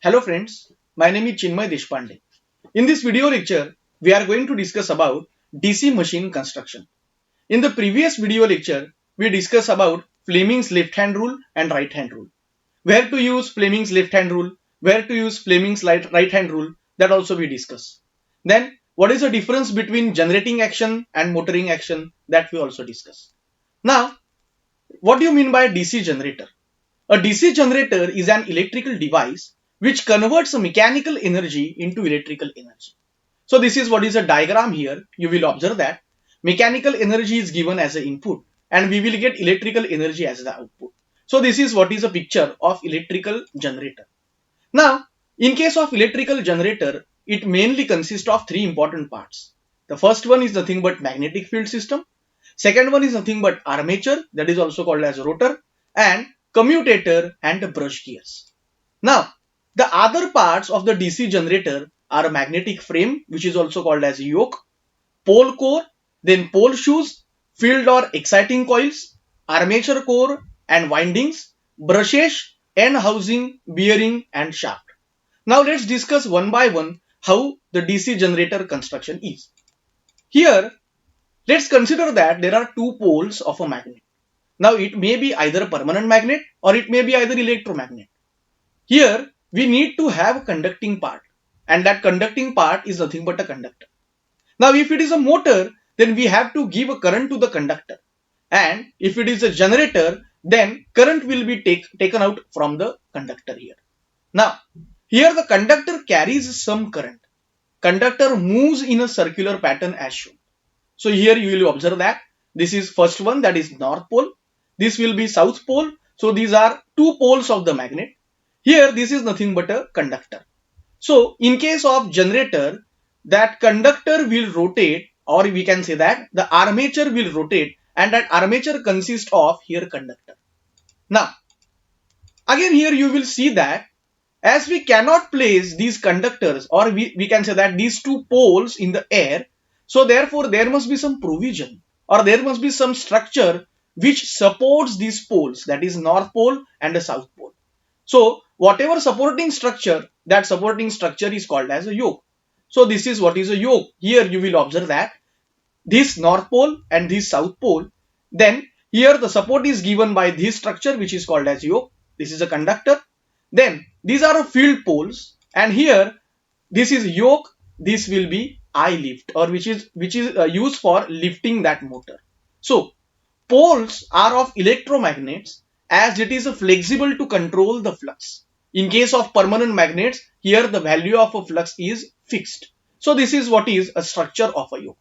Hello friends, my name is Chinmay Deshpande. In this video lecture, we are going to discuss about DC machine construction. In the previous video lecture, we discussed about Fleming's left hand rule and right hand rule. Where to use Fleming's left hand rule, where to use Fleming's right hand rule, that also we discuss. Then, what is the difference between generating action and motoring action, that we also discuss. Now, what do you mean by DC generator? A DC generator is an electrical device which converts mechanical energy into electrical energy. So this is what is a diagram here. You will observe that mechanical energy is given as an input and we will get electrical energy as the output. So this is what is a picture of electrical generator. Now, in case of electrical generator, it mainly consists of three important parts. The first one is nothing but magnetic field system. Second one is nothing but armature, that is also called as rotor, and commutator and brush gears. Now, the other parts of the DC generator are a magnetic frame, which is also called as yoke, pole core, then pole shoes, field or exciting coils, armature core and windings, brushes, end housing, bearing and shaft. Now let's discuss one by one how the DC generator construction is. Here, let's consider that there are two poles of a magnet. Now it may be either a permanent magnet or it may be either electromagnet. Here we need to have a conducting part and that conducting part is nothing but a conductor. Now if it is a motor, then we have to give a current to the conductor, and if it is a generator, then current will be taken out from the conductor here. Now here the conductor carries some current. Conductor moves in a circular pattern as shown. So here you will observe that this is first one, that is north pole. This will be south pole. So these are two poles of the magnet. Here this is nothing but a conductor. So in case of generator, that conductor will rotate, or we can say that the armature will rotate, and that armature consists of here conductor. Now again here you will see that as we cannot place these conductors, or we can say that these two poles in the air, so therefore there must be some provision or there must be some structure which supports these poles, that is north pole and the south pole. So whatever supporting structure, that supporting structure is called as a yoke. So this is what is a yoke. Here you will observe that this north pole and this south pole, then here the support is given by this structure which is called as yoke. This is a conductor. Then these are field poles, and here this is yoke. This will be eye lift, or which is used for lifting that motor. So poles are of electromagnets as it is flexible to control the flux. In case of permanent magnets, here the value of a flux is fixed. So this is what is a structure of a yoke.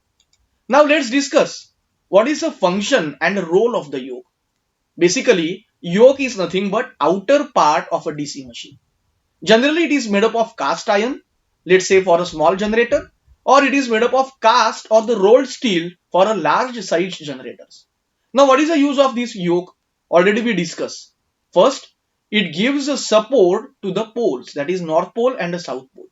Now let's discuss what is the function and role of the yoke. Basically, yoke is nothing but outer part of a DC machine. Generally, it is made up of cast iron, let's say for a small generator, or it is made up of cast or the rolled steel for a large sized generators. Now, what is the use of this yoke? Already we discussed. First, it gives a support to the poles, that is north pole and the south pole.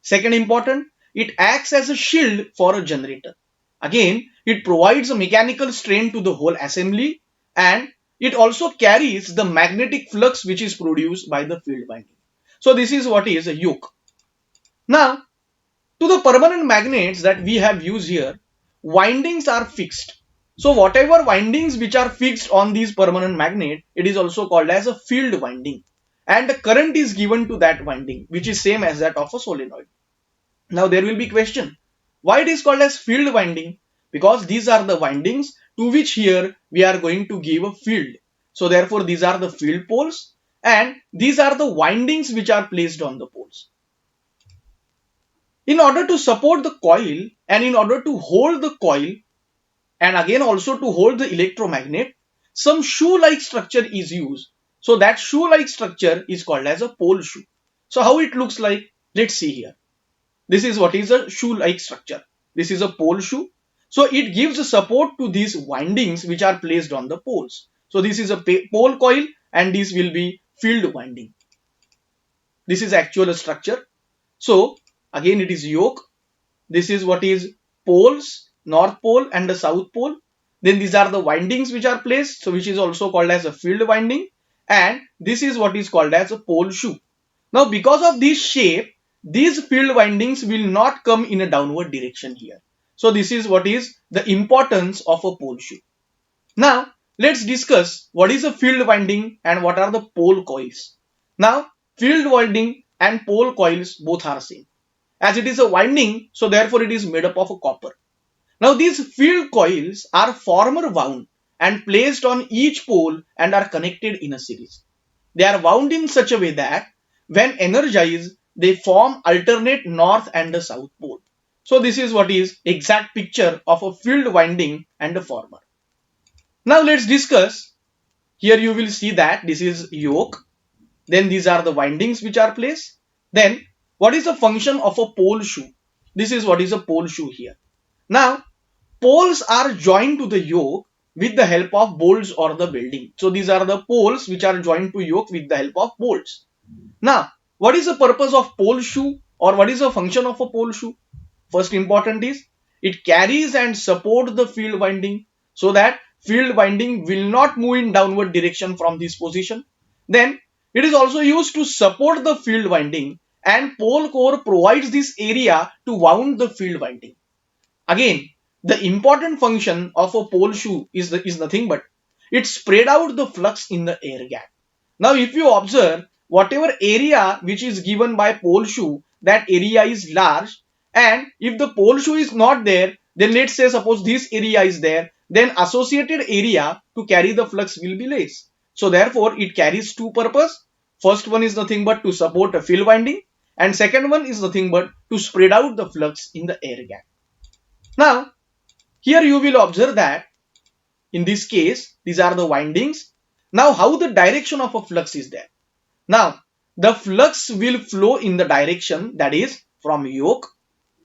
Second important, it acts as a shield for a generator. Again, it provides a mechanical strain to the whole assembly, and it also carries the magnetic flux which is produced by the field winding. So this is what is a yoke. Now, to the permanent magnets that we have used here, windings are fixed. So whatever windings which are fixed on these permanent magnet, it is also called as a field winding. And the current is given to that winding, which is same as that of a solenoid. Now there will be question, why it is called as field winding? Because these are the windings to which here we are going to give a field. So therefore these are the field poles, and these are the windings which are placed on the poles. In order to support the coil and in order to hold the coil, and again also to hold the electromagnet, some shoe-like structure is used. So that shoe-like structure is called as a pole shoe. So how it looks like? Let's see here. This is what is a shoe-like structure. This is a pole shoe. So it gives a support to these windings which are placed on the poles. So this is a pole coil and this will be field winding. This is actual structure. So again it is yoke. This is what is poles, north pole and the south pole. Then these are the windings which are placed, so which is also called as a field winding, and this is what is called as a pole shoe. Now because of this shape, these field windings will not come in a downward direction here. So this is what is the importance of a pole shoe. Now let's discuss what is a field winding and what are the pole coils. Now field winding and pole coils both are same. As it is a winding, so therefore it is made up of a copper. Now these field coils are former wound and placed on each pole and are connected in a series. They are wound in such a way that when energized, they form alternate north and the south pole. So this is what is exact picture of a field winding and a former. Now let's discuss. Here you will see that this is yoke. Then these are the windings which are placed. Then what is the function of a pole shoe? This is what is a pole shoe here. Now poles are joined to the yoke with the help of bolts or the welding. So these are the poles which are joined to yoke with the help of bolts. Now, what is the purpose of pole shoe or what is the function of a pole shoe? First important is it carries and supports the field winding so that field winding will not move in downward direction from this position. Then it is also used to support the field winding and pole core provides this area to wound the field winding. Again, the important function of a pole shoe is nothing but it spread out the flux in the air gap. Now, if you observe whatever area which is given by pole shoe, that area is large, and if the pole shoe is not there, then let's say suppose this area is there, then associated area to carry the flux will be less. So therefore, it carries two purpose. First one is nothing but to support a field winding, and second one is nothing but to spread out the flux in the air gap. Now, here you will observe that in this case, these are the windings. Now, how the direction of a flux is there? Now, the flux will flow in the direction that is from yoke,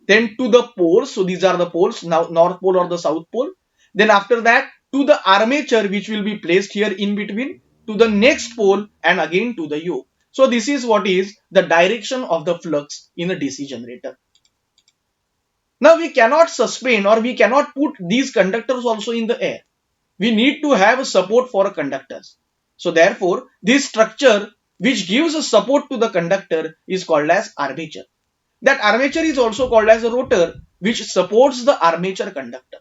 then to the poles. So these are the poles, now north pole or the south pole. Then after that to the armature which will be placed here in between, to the next pole and again to the yoke. So this is what is the direction of the flux in a DC generator. Now we cannot suspend or we cannot put these conductors also in the air. We need to have a support for conductors. So therefore, this structure which gives a support to the conductor is called as armature. That armature is also called as a rotor which supports the armature conductor.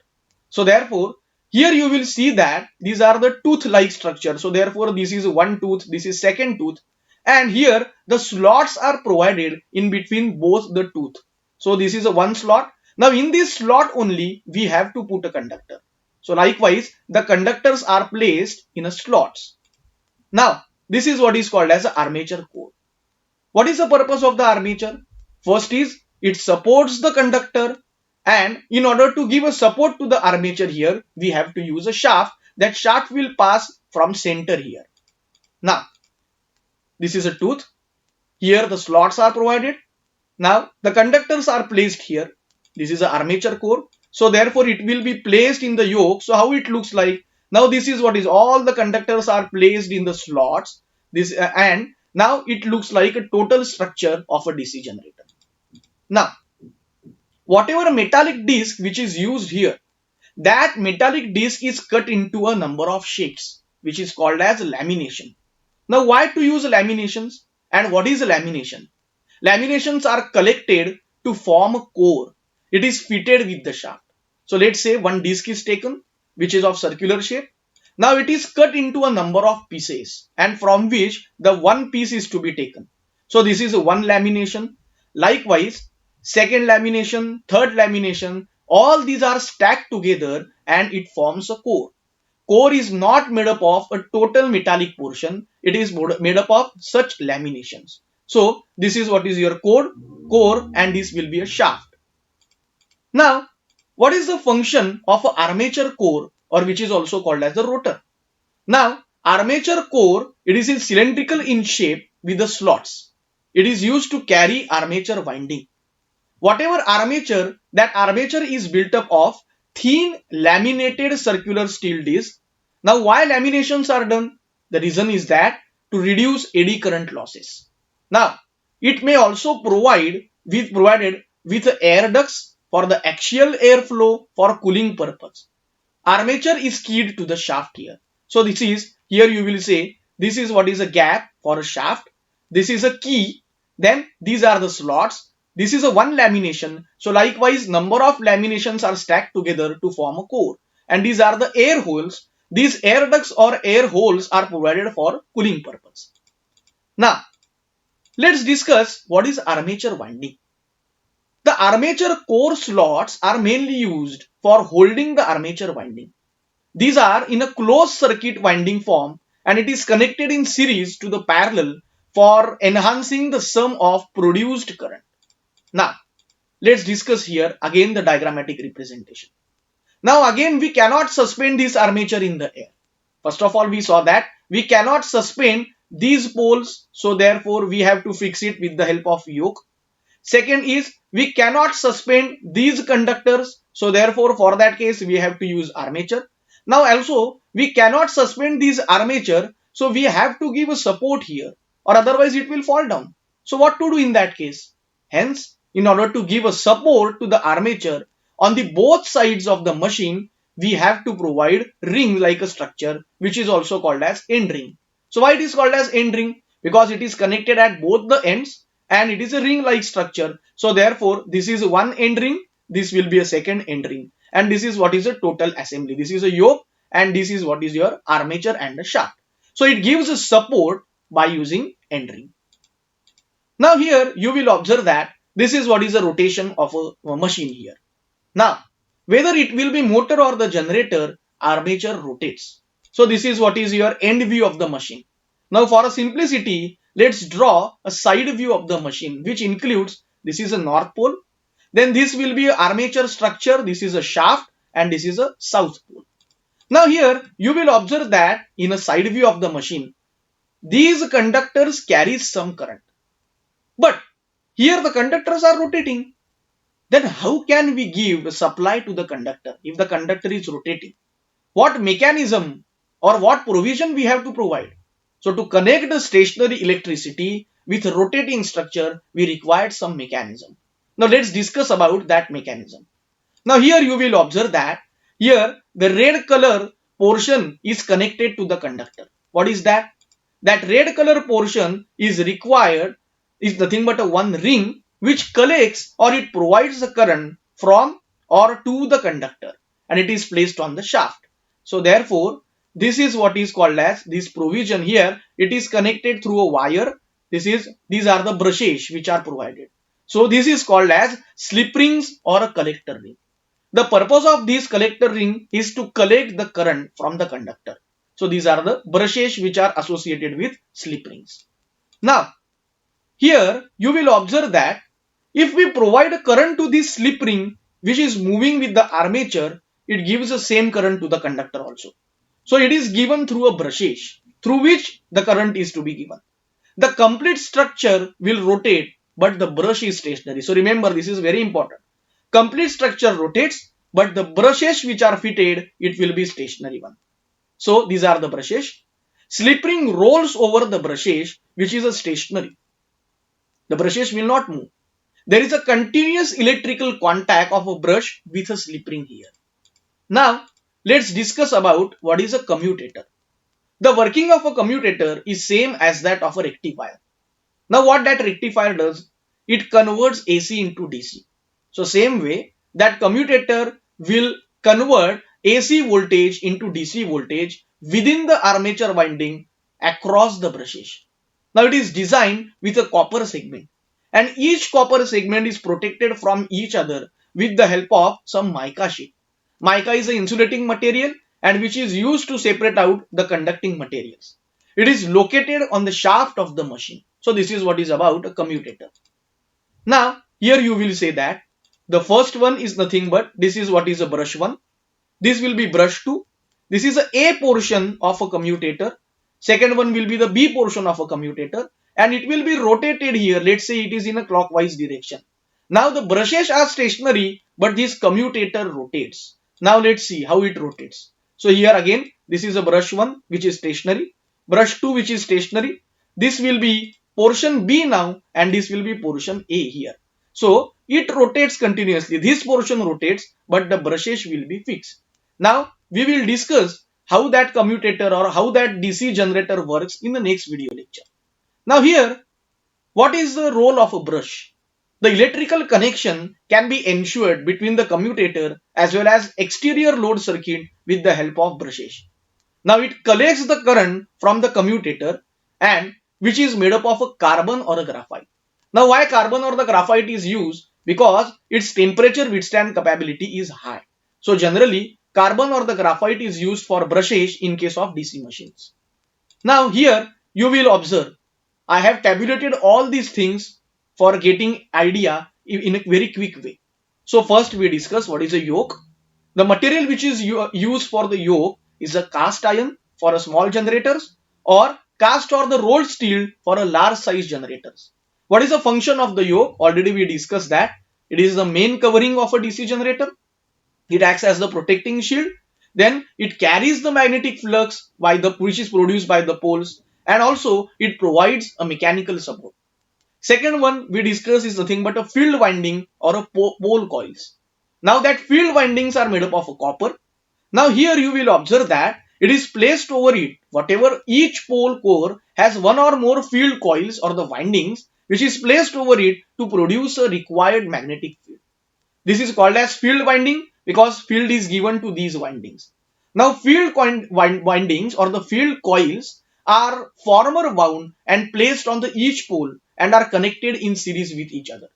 So therefore, here you will see that these are the tooth-like structure. So therefore, this is one tooth, this is second tooth, and here the slots are provided in between both the tooth. So this is a one slot. Now in this slot only we have to put a conductor. So likewise, the conductors are placed in a slots. Now this is what is called as the armature core. What is the purpose of the armature? First is it supports the conductor, and in order to give a support to the armature here, we have to use a shaft. That shaft will pass from center here. Now this is a tooth. Here the slots are provided. Now the conductors are placed here. This is the armature core. So therefore it will be placed in the yoke. So how it looks like? Now this is what is all the conductors are placed in the slots. This and now it looks like a total structure of a DC generator. Now whatever metallic disc which is used here, that metallic disc is cut into a number of shapes which is called as lamination. Now why to use laminations and what is a lamination? Laminations are collected to form a core. It is fitted with the shaft. So let's say one disc is taken which is of circular shape. Now it is cut into a number of pieces and from which the one piece is to be taken. So this is one lamination. Likewise, second lamination, third lamination, all these are stacked together and it forms a core. Core is not made up of a total metallic portion. It is made up of such laminations. So this is what is your core, and this will be a shaft. Now, what is the function of an armature core, or which is also called as the rotor? Now, armature core, it is cylindrical in shape with the slots. It is used to carry armature winding. Whatever armature, that armature is built up of thin laminated circular steel disc. Now, why laminations are done? The reason is that to reduce eddy current losses. Now, it may also provided with air ducts for the axial airflow for cooling purpose. Armature is keyed to the shaft here. So this is, here you will say, this is what is a gap for a shaft. This is a key Then these are the slots. This is a one lamination. So likewise, number of laminations are stacked together to form a core. And these are the air holes. These air ducts or air holes are provided for cooling purpose. Now, let's discuss what is armature winding. The armature core slots are mainly used for holding the armature winding. These are in a closed circuit winding form and it is connected in series to the parallel for enhancing the sum of produced current. Now, let's discuss here again the diagrammatic representation. Now again we cannot suspend this armature in the air. First of all we saw that we cannot suspend these poles, so therefore we have to fix it with the help of yoke. Second is we cannot suspend these conductors, so therefore for that case we have to use armature. Now also we cannot suspend these armature, so we have to give a support here or otherwise it will fall down. So what to do in that case? Hence, in order to give a support to the armature on the both sides of the machine, we have to provide ring like a structure which is also called as end ring. So why it is called as end ring? Because it is connected at both the ends and it is a ring like structure. So therefore this is one end ring, this will be a second end ring, and this is what is a total assembly. This is a yoke and this is what is your armature and a shaft. So it gives a support by using end ring. Now here you will observe that this is what is the rotation of a machine here. Now whether it will be motor or the generator, armature rotates. So this is what is your end view of the machine. Now for a simplicity, let's draw a side view of the machine which includes this is a north pole, then this will be armature structure, this is a shaft and this is a south pole. Now here you will observe that in a side view of the machine, these conductors carry some current. But here the conductors are rotating. Then how can we give a supply to the conductor if the conductor is rotating? What mechanism or what provision we have to provide? So to connect the stationary electricity with a rotating structure, we required some mechanism. Now let's discuss about that mechanism. Now here you will observe that here the red color portion is connected to the conductor. What is that? That red color portion is required is nothing but a one ring which collects or it provides the current from or to the conductor and it is placed on the shaft. So therefore this is what is called as this provision here. It is connected through a wire. These are the brushes which are provided. So this is called as slip rings or a collector ring. The purpose of this collector ring is to collect the current from the conductor. So these are the brushes which are associated with slip rings. Now here you will observe that if we provide a current to this slip ring which is moving with the armature, it gives the same current to the conductor also. So it is given through a brushes through which the current is to be given. The complete structure will rotate but the brush is stationary. So remember this is very important. Complete structure rotates but the brushes which are fitted, it will be stationary one. So these are the brushes. Slip ring rolls over the brushes which is a stationary. The brushes will not move. There is a continuous electrical contact of a brush with a slip ring here. Now let's discuss about what is a commutator. The working of a commutator is same as that of a rectifier. Now what that rectifier does, it converts AC into DC. So same way that commutator will convert AC voltage into DC voltage within the armature winding across the brushes. Now it is designed with a copper segment and each copper segment is protected from each other with the help of some mica sheet. Mica is an insulating material and which is used to separate out the conducting materials. It is located on the shaft of the machine. So this is what is about a commutator. Now here you will say that the first one is nothing but this is what is a brush 1. This will be brush 2. This is a A portion of a commutator. Second one will be the B portion of a commutator and it will be rotated here. Let's say it is in a clockwise direction. Now the brushes are stationary but this commutator rotates. Now let's see how it rotates. So here again this is a brush 1 which is stationary. Brush 2 which is stationary. This will be portion B now and this will be portion A here. So it rotates continuously. This portion rotates but the brushes will be fixed. Now we will discuss how that commutator or how that DC generator works in the next video lecture. Now here What is the role of a brush? The electrical connection can be ensured between the commutator as well as exterior load circuit with the help of brushes. Now it collects the current from the commutator and which is made up of a carbon or a graphite. Now why carbon or the graphite is used? Because its temperature withstand capability is high. So generally carbon or the graphite is used for brushes in case of DC machines. Now here you will observe I have tabulated all these things for getting idea in a very quick way. So first we discuss what is a yoke. The material which is used for the yoke is a cast iron for a small generators or cast or the rolled steel for a large size generators. What is the function of the yoke? Already we discussed that. It is the main covering of a DC generator. It acts as the protecting shield. Then it carries the magnetic flux by the which is produced by the poles, and also it provides a mechanical support. Second one we discuss is nothing but a field winding or a pole coils. Now that field windings are made up of a copper. Now here you will observe that it is placed over it. Whatever each pole core has one or more field coils or the windings which is placed over it to produce a required magnetic field. This is called as field winding because field is given to these windings. Now field windings or the field coils are former wound and placed on the each pole and are connected in series with each other.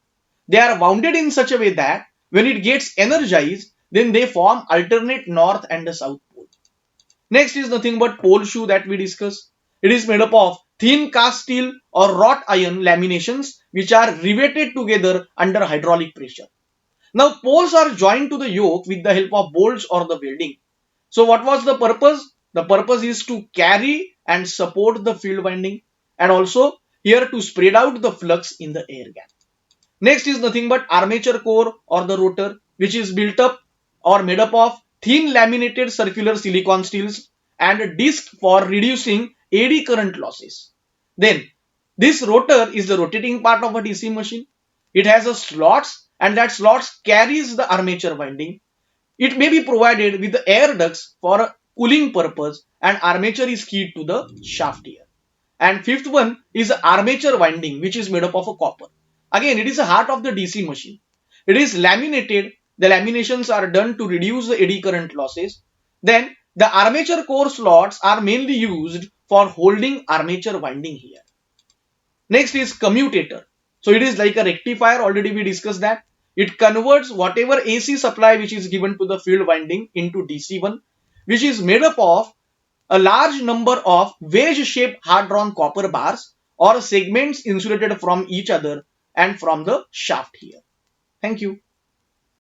They are wounded in such a way that when it gets energized, then they form alternate north and the south pole. Next is nothing but pole shoe that we discuss. It is made up of thin cast steel or wrought iron laminations which are riveted together under hydraulic pressure. Now poles are joined to the yoke with the help of bolts or the welding. So what was the purpose? The purpose is to carry and support the field winding and also here to spread out the flux in the air gap. Next is nothing but armature core or the rotor which is built up or made up of thin laminated circular silicon steels and a disc for reducing eddy current losses. Then this rotor is the rotating part of a DC machine. It has a slots and that slots carries the armature winding. It may be provided with the air ducts for a cooling purpose and armature is keyed to the shaft here. And fifth one is the armature winding which is made up of a copper. Again, it is the heart of the DC machine. It is laminated. The laminations are done to reduce the eddy current losses. Then the armature core slots are mainly used for holding armature winding here. Next is commutator. So it is like a rectifier. Already we discussed that. It converts whatever AC supply which is given to the field winding into DC one, which is made up of a large number of wedge-shaped hard-drawn copper bars or segments insulated from each other and from the shaft here. Thank you.